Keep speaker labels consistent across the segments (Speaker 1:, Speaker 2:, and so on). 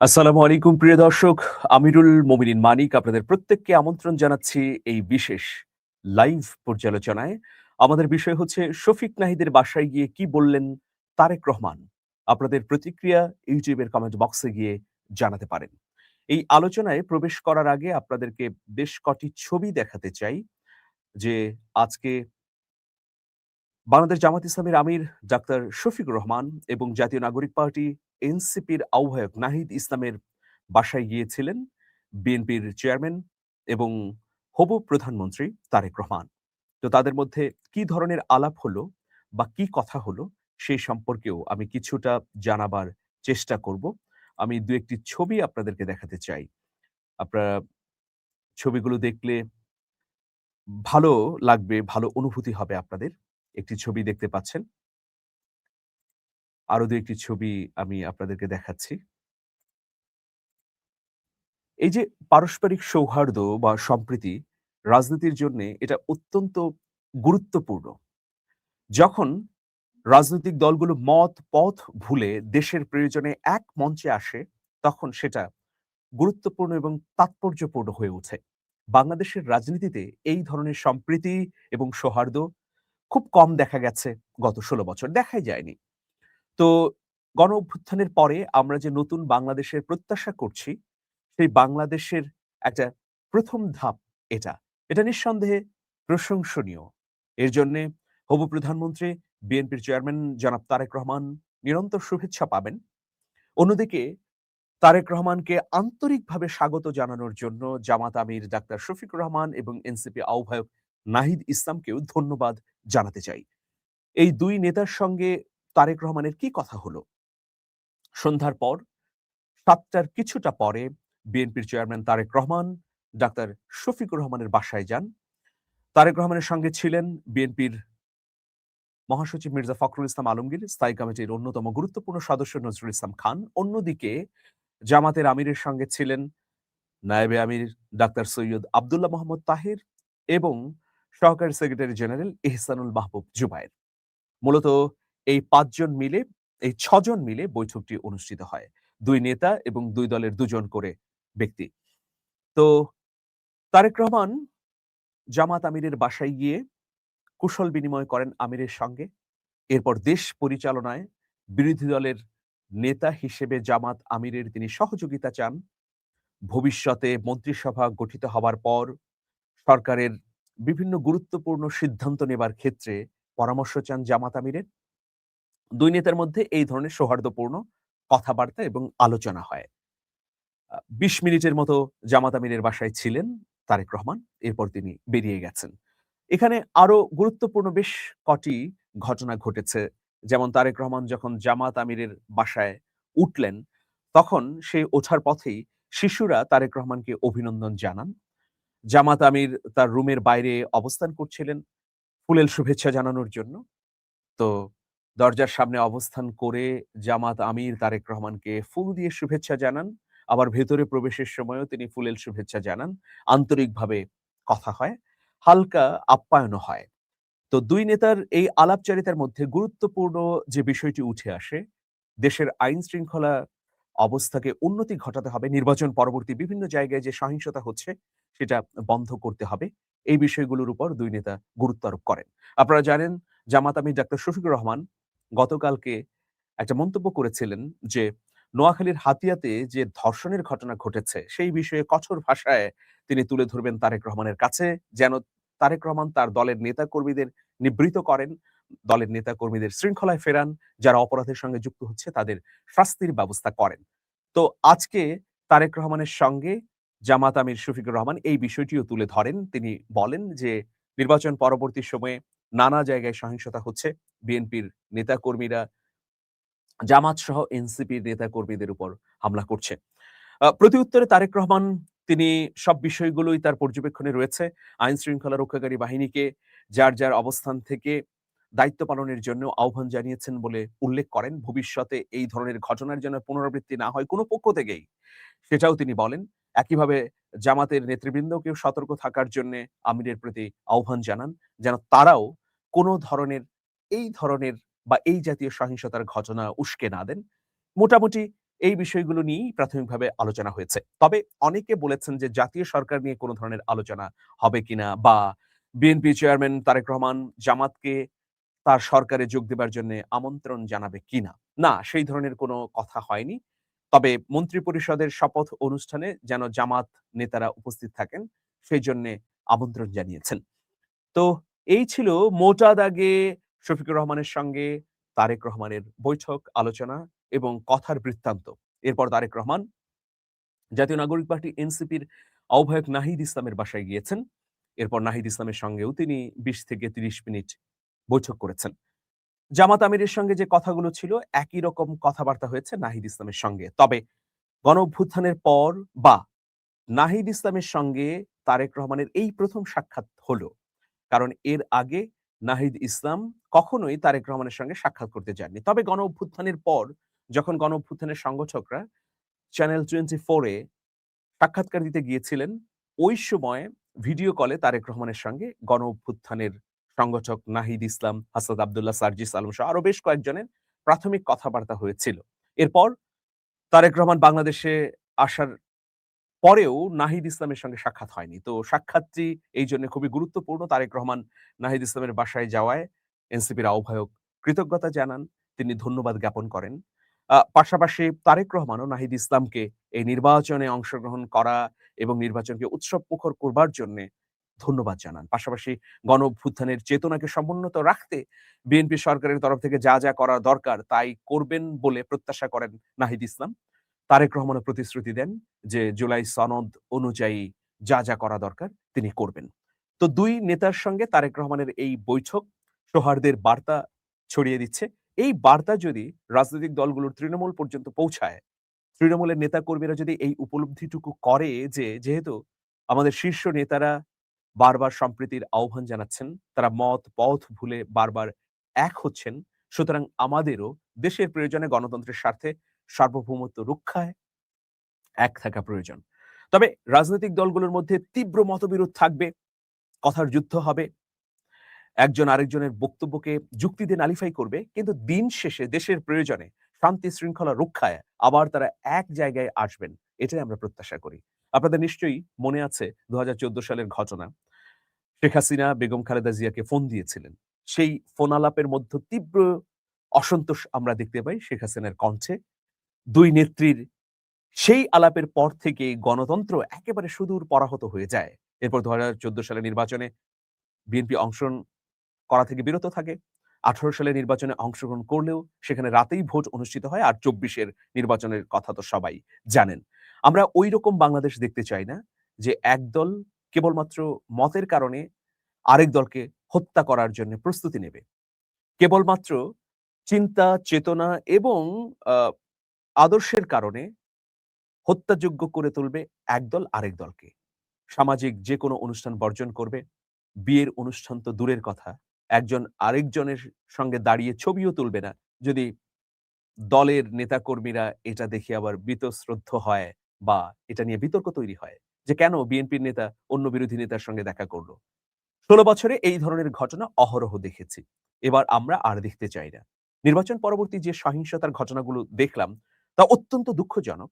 Speaker 1: আসসালামু আলাইকুম প্রিয় দর্শক। আমিরুল মোমিনিন মানিক আপনাদের প্রত্যেককে আমন্ত্রণ জানাচ্ছি এই বিশেষ লাইভ পর্যালোচনায়। আমাদের বিষয় হচ্ছে শফিক নাহিদের বাসায় গিয়ে কি বললেন তারেক রহমান। আপনাদের প্রতিক্রিয়া ইউটিউবের কমেন্ট বক্সে গিয়ে জানাতে পারেন। এই আলোচনায় প্রবেশ করার আগে আপনাদেরকে বেশ কটি ছবি দেখাতে চাই যে আজকে বাংলাদেশ জামাত ইসলামীর আমির ডাক্তার শফিকুর রহমান এবং জাতীয় নাগরিক পার্টি এনসিপির আহ্বায়ক নাহিদ ইসলামের বাসায় গিয়েছিলেন বিএনপির চেয়ারম্যান এবং হবু প্রধানমন্ত্রী তারেক রহমান। তো তাদের মধ্যে কি ধরনের আলাপ হলো বা কি কথা হলো সেই সম্পর্কেও আমি কিছুটা জানাবার চেষ্টা করব। আমি দু একটি ছবি আপনাদেরকে দেখাতে চাই। আপনারা ছবিগুলো দেখলে ভালো লাগবে, ভালো অনুভূতি হবে আপনাদের। একটি ছবি দেখতে পাচ্ছেন। আরো ২ একটি ছবি আমি আপনাদেরকে দেখাচ্ছি। এই যে পারস্পরিক সৌহার্দ্য বা সম্প্রীতি রাজনীতির জন্যে এটা অত্যন্ত গুরুত্বপূর্ণ। যখন রাজনৈতিক দলগুলো মত পথ ভুলে দেশের প্রয়োজনে এক মঞ্চে আসে, তখন সেটা গুরুত্বপূর্ণ এবং তাৎপর্যপূর্ণ হয়ে ওঠে। বাংলাদেশের রাজনীতিতে এই ধরনের সম্প্রীতি এবং সৌহার্দ্য খুব কম দেখা গেছে গত ১৬ বছর। দেখাই যায়নি। তো গণ-অভ্যুত্থানের পরে আমরা যে নতুন বাংলাদেশের প্রত্যাশা করছি, সেই বাংলাদেশের একটা ১ম ধাপ এটা। এটা নিঃসন্দেহে প্রশংসনীয়। এর জন্যে হবু প্রধানমন্ত্রী বিএনপির চেয়ারম্যান জনাব তারেক রহমান নিরন্তর শুভেচ্ছা পাবেন। অন্যদিকে তারেক রহমানকে আন্তরিকভাবে স্বাগত জানানোর জন্য জামাত আমির ডাক্তার শফিকুর রহমান এবং এনসিপি আহ্বায়ক নাহিদ ইসলামকেও ধন্যবাদ জানাতে চাই। এই ২ নেতার সঙ্গে তারেক রহমানের কি কথা হলো? সন্ধ্যার পর ৭টার কিছুটা পরে বিএনপির চেয়ারম্যান তারেক রহমান ডাক্তার শফিকুর রহমানের বাসায় যান। তারেক রহমানের সঙ্গে ছিলেন বিএনপির মহাসচিব মির্জা ফখরুল ইসলাম আলমগীর, স্থায়ী কমিটির অন্যতম গুরুত্বপূর্ণ সদস্য নজরুল ইসলাম খান। অন্যদিকে জামাতের আমিরের সঙ্গে ছিলেন নায়েবে আমির ডাক্তার সৈয়দ আব্দুল্লাহ মোহাম্মদ তাহির এবং সহকারী সেক্রেটারি জেনারেল ইহসানুল মাহবুব জুবায়ের। মূলত এই ৫ জন মিলে, এই ৬ জন মিলে বৈঠকটি অনুষ্ঠিত হয়। ২ নেতা এবং ২ দলের ২ জন করে ব্যক্তি। তো তারেক রহমান জামাত আমিরের বাসায় গিয়ে কুশল বিনিময় করেন আমিরের সঙ্গে। এরপর দেশ পরিচালনায় বিরোধী দলের নেতা হিসেবে জামাত আমিরের তিনি সহযোগিতা চান। ভবিষ্যতে মন্ত্রিসভা গঠিত হবার পর সরকারের বিভিন্ন গুরুত্বপূর্ণ সিদ্ধান্ত নেবার ক্ষেত্রে পরামর্শ চান জামাত আমিরের। ২ নেতার মধ্যে এই ধরনের সৌহার্দ্যপূর্ণ কথাবার্তা এবং আলোচনা হয়। ২০ মিনিটের মতো জামাত আমিরের বাসায় ছিলেন তারেক রহমান। এরপর তিনি বেরিয়ে গেছেন। এখানে আরো গুরুত্বপূর্ণ বেশ কটি ঘটনা ঘটেছে। যেমন তারেক রহমান যখন জামাত আমিরের বাসায় উঠলেন, তখন সে ওঠার পথেই শিশুরা তারেক রহমানকে অভিনন্দন জানান। জামাত আমির তার রুমের বাইরে অবস্থান করছিলেন ফুলেল শুভেচ্ছা জানানোর জন্য। তো দরজার সামনে অবস্থান করে জামাত আমির তারেক রহমানকে ফুল দিয়ে শুভেচ্ছা জানান। আবার ভেতরে প্রবেশের সময়ও তিনি ফুলেল শুভেচ্ছা জানান। আন্তরিকভাবে কথা হয়, হালকা আপ্যায়নও হয়। তো ২ নেতার এই আলাপচারিতার মধ্যে গুরুত্বপূর্ণ যে বিষয়টি উঠে আসে, দেশের আইন শৃঙ্খলা অবস্থাকে উন্নতি ঘটাতে হবে। নির্বাচন পরবর্তী বিভিন্ন জায়গায় যে সহিংসতা হচ্ছে, সেটা বন্ধ করতে হবে। এই বিষয়গুলোর উপর ২ নেতা গুরুত্ব আরোপ করেন। আপনারা জানেন জামাত আমির ডাক্তার শফিকুর রহমান গতকালকে একটা মন্তব্য করেছিলেন যে, নোয়াখালীর হাতিয়াতে যে ধর্ষণের ঘটনা ঘটেছে, সেই বিষয়ে কঠোর ভাষায় তিনি তুলে ধরবেন তারেক রহমানের কাছে। যেন তারেক রহমান তার দলের নেতাকর্মীদের নিবৃত করেন, দলের নেতাকর্মীদের শৃঙ্খলায় ফেরান, যারা অপরাধের সঙ্গে যুক্ত হচ্ছে তাদের শাস্তির ব্যবস্থা করেন। তো আজকে তারেক রহমানের সঙ্গে জামাত আমির শফিকুর রহমান এই বিষয়টিও তুলে ধরেন। তিনি বলেন যে, নির্বাচন পরবর্তী সময়ে নানা জায়গায় সহিংসতা হচ্ছে। বিএনপির নেতাকর্মীরা জামাত সহ এনসিপির নেতাকর্মীদের উপর হামলা করছে। প্রতিউত্তরে তারেক রহমান তিনি সব বিষয়গুলোই তার পর্যবেক্ষণে রয়েছে। আইন শৃঙ্খলা রক্ষাকারী বাহিনীকে যার অবস্থান থেকে দায়িত্ব পালনের জন্য আহ্বান জানিয়েছেন বলে উল্লেখ করেন। ভবিষ্যতে এই ধরনের ঘটনার যেন পুনরাবৃত্তি না হয় কোনো পক্ষ থেকেই, সেটাও তিনি বলেন। একইভাবে জামাতের নেতৃবৃন্দকেও সতর্ক থাকার জন্যে আমিরের প্রতি আহ্বান জানান, যেন তারাও কোনো ধরনের এই ধরনের বা এই জাতীয় সহিংসতার ঘটনা উস্কে না দেন। মোটামুটি এই বিষয়গুলো নিয়েই প্রাথমিকভাবে আলোচনা হয়েছে। তবে অনেকে বলেছেন যে জাতীয় সরকার নিয়ে কোন ধরনের আলোচনা হবে কিনা বা বিএনপি চেয়ারম্যান তারেক রহমান জামাতকে তার সরকারে যোগ দেবার জন্যে আমন্ত্রণ জানাবে কিনা? না, সেই ধরনের কোনো কথা হয়নি। তবে মন্ত্রিপরিষদের শপথ অনুষ্ঠানে যেন জামাত নেতারা উপস্থিত থাকেন, সেইজন্যে আমন্ত্রণ জানিয়েছেন। তো এই ছিল মোটা দাগে শফিকুর রহমানের সঙ্গে তারেক রহমানের বৈঠক, আলোচনা এবং কথার বৃত্তান্ত। এরপর তারেক রহমান জাতীয় নাগরিক পার্টি এনসিপির আহ্বায়ক নাহিদ ইসলামের বাসায় গিয়েছেন। এরপর নাহিদ ইসলামের সঙ্গেও তিনি ২০ থেকে ৩০ মিনিট বৈঠক করেছেন। জামাত আমিরের সঙ্গে যে কথাগুলো ছিল একই রকম কথাবার্তা হয়েছে নাহিদ ইসলামের সঙ্গে। তবে গণঅভ্যুত্থানের পর বা নাহিদ ইসলামের সঙ্গে তারেক রহমানের এই ১ম সাক্ষাৎ হলো। কারণ এর আগে নাহিদ ইসলাম কখনোই তারেক রহমানের সঙ্গে সাক্ষাৎ করতে যাননি। তবে গণঅভ্যুত্থানের পর যখন গণঅভ্যুত্থানের সংগঠকরা চ্যানেল 24 এ সাক্ষাৎকার দিতে গিয়েছিলেন, ওই সময় ভিডিও কলে তারেক রহমানের সঙ্গে গণঅভ্যুত্থানের সংগঠক নাহিদ ইসলাম, হাসনাত আব্দুল্লাহ, সার্জিস আলম সহ আরো বেশ কয়েকজনের প্রাথমিক কথাবার্তা হয়েছিল। এরপর তারেক রহমান বাংলাদেশে আসার পরেও নাহিদ ইসলামের সঙ্গে সাক্ষাৎ হয়নি। তো সাক্ষাৎটি এইজন্য খুবই গুরুত্বপূর্ণ। তারেক রহমান নাহিদ ইসলামের বাসায় যাওয়ায় এনসিপির আহ্বায়ক কৃতজ্ঞতা জানান, তিনি ধন্যবাদ জ্ঞাপন করেন। পাশাপাশি তারেক রহমানও নাহিদ ইসলামকে এই নির্বাচনে অংশগ্রহণ করা এবং নির্বাচনকে উৎসবমুখর করবার জন্যে ধন্যবাদ জানান। পাশাপাশি গণঅভ্যুত্থানের চেতনাকে সমুন্নত রাখতে বিএনপি সরকারের তরফ থেকে যা করা দরকার তাই করবেন বলে প্রত্যাশা করেন নাহিদ ইসলাম। তারেক রহমানও প্রতিশ্রুতি দেন যে জুলাই সনদ অনুযায়ী যা করা দরকার তিনি করবেন। তো ২ নেতার সঙ্গে তারেক রহমানের এই বৈঠক সৌহার্দ্যের বার্তা ছড়িয়ে দিচ্ছে। এই বার্তা যদি রাজনৈতিক দলগুলোর তৃণমূল পর্যন্ত পৌঁছায়, তৃণমূলের নেতাকর্মীরা যদি এই উপলব্ধিটুকু করে যে যেহেতু আমাদের শীর্ষ নেতারা বারবার সম্প্রীতির আহ্বান জানাচ্ছেন, তারা মত পথ ভুলে বারবার এক হচ্ছেন, সুতরাং আমাদেরও দেশের প্রয়োজনে গণতন্ত্রের স্বার্থে সার্বভৌমত্ব রক্ষায় এক থাকা প্রয়োজন। তবে রাজনৈতিক দলগুলোর মধ্যে তীব্র মতবিরোধ থাকবে, কথার যুদ্ধ হবে, একজন আরেকজনের বক্তব্যকে যুক্তি দিয়ে নালিফাই করবে। কিন্তু দিন শেষে দেশের প্রয়োজনে শান্তি শৃঙ্খলা রক্ষায় আবার তারা এক জায়গায় আসবেন। এটাই আমরা প্রত্যাশা করি। আপনাদের নিশ্চয়ই মনে আছে ২০১৪ সালের ঘটনা। শেখ হাসিনা বেগম খালেদা জিয়াকে ফোন দিয়েছিলেন। সেই ফোন আলাপের মধ্য তীব্র অসন্তোষ আমরা দেখতে পাই শেখ হাসিনার কণ্ঠে। ২ নেত্রীর সেই আলাপের পর থেকে গণতন্ত্র একেবারে সুদূর পরাহত হয়ে যায়। এরপর ২০১৪ সালের নির্বাচনে বিএনপি অংশগ্রহণ করা থেকে বিরত থাকে। ১৮ সালের নির্বাচনে অংশগ্রহণ করলেও সেখানে রাতেই ভোট অনুষ্ঠিত হয়। আর ২৪ এর নির্বাচনের কথা তো সবাই জানেন। আমরা ঐরকম বাংলাদেশ দেখতে চাই না যে একদল কেবলমাত্র মতের কারণে আরেক দলকে হত্যা করার জন্য প্রস্তুতি নেবে। কেবলমাত্র চিন্তা, চেতনা এবং আ আদর্শের কারণে হত্যাযোগ্য করে তুলবে একদল আরেক দলকে। সামাজিক যেকোনো অনুষ্ঠান বর্জন করবে। বিয়ের অনুষ্ঠান তো দূরের কথা। একজন আরেকজনের সঙ্গে দাঁড়িয়ে ছবিও তুলবে না। যদি দলের নেতাকর্মীরা এটা দেখে আবার বীতশ্রদ্ধ হয় বা এটা নিয়ে বিতর্ক তৈরি হয় যে কেন বিএনপির নেতা অন্য বিরোধী নেতার সঙ্গে দেখা করল। ১৬ বছরে এই ধরনের ঘটনা অহরহ দেখেছি। এবার আমরা আর দেখতে চাই না। নির্বাচন পরবর্তী যে সহিংসতার ঘটনাগুলো দেখলাম তা অত্যন্ত দুঃখজনক।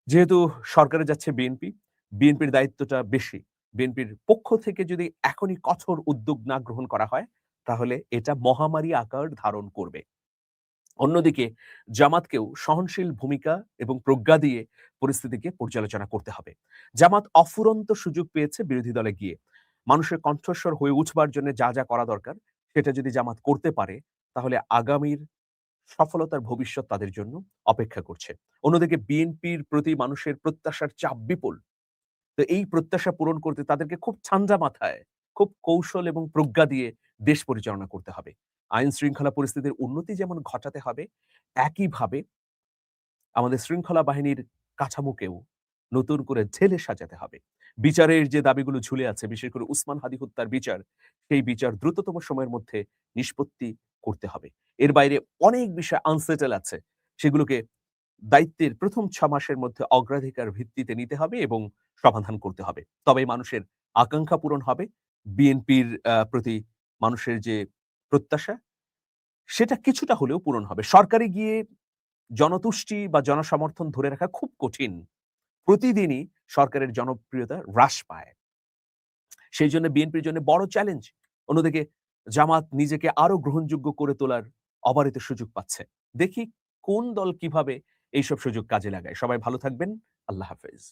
Speaker 1: যেহেতু সরকারে যাচ্ছে বিএনপি, বিএনপির দায়িত্বটা বেশি। বিএনপির পক্ষ থেকে যদি এখনই কঠোর উদ্যোগ না গ্রহণ করা হয়, তাহলে এটা মহামারী আকার ধারণ করবে। অন্যদিকে জামাতকেও সহনশীল ভূমিকা এবং প্রজ্ঞা দিয়ে পরিস্থিতিকে পর্যালোচনা করতে হবে। জামাত অফুরন্ত সুযোগ পেয়েছে বিরোধী দলে গিয়ে। মানুষের কণ্ঠস্বর হয়ে উঠবার জন্য যা করা দরকার, সেটা যদি জামাত করতে পারে, তাহলে আগামীর সফলতার ভবিষ্যৎ তাদের জন্য অপেক্ষা করছে। অন্যদিকে বিএনপির প্রতি মানুষের প্রত্যাশার চাপ বিপুল। তো এই প্রত্যাশা পূরণ করতে তাদেরকে খুব ঠান্ডা মাথায়, খুব কৌশল এবং প্রজ্ঞা দিয়ে দেশ পরিচালনা করতে হবে। আইন শৃঙ্খলা পরিস্থিতির উন্নতি যেমন ঘটাতে হবে, একইভাবে আমাদের শৃঙ্খলা বাহিনীর কাঠামোকেও নতুন করে ঢেলে সাজাতে হবে। বিচারের যে দাবিগুলো ঝুলে আছে, বিশেষ করে উসমান হাদি হত্যার বিচার, সেই বিচার দ্রুততম সময়ের মধ্যে নিষ্পত্তি করতে হবে। এর বাইরে অনেক বিষয় আনসেটেল আছে। সেগুলোকে দায়িত্বের ১ম ৬ মাসের মধ্যে অগ্রাধিকার ভিত্তিতে নিতে হবে এবং সমাধান করতে হবে। তবেই মানুষের আকাঙ্ক্ষা পূরণ হবে। বিএনপির প্রতি মানুষের যে প্রত্যাশা, সেটা কিছুটা হলেও পূরণ হবে। সরকারে গিয়ে জনতুষ্টি বা জনসমর্থন ধরে রাখা খুব কঠিন। প্রতিদিনই সরকারের জনপ্রিয়তা হ্রাস পায়। সেই জন্য বিএনপির জন্য বড় চ্যালেঞ্জ। অন্যদিকে জামাত নিজেকে আরো গ্রহণযোগ্য করে তোলার অবারিত সুযোগ পাচ্ছে। দেখি কোন দল কিভাবে এইসব সুযোগ কাজে লাগায়। সবাই ভালো থাকবেন। আল্লাহ হাফেজ।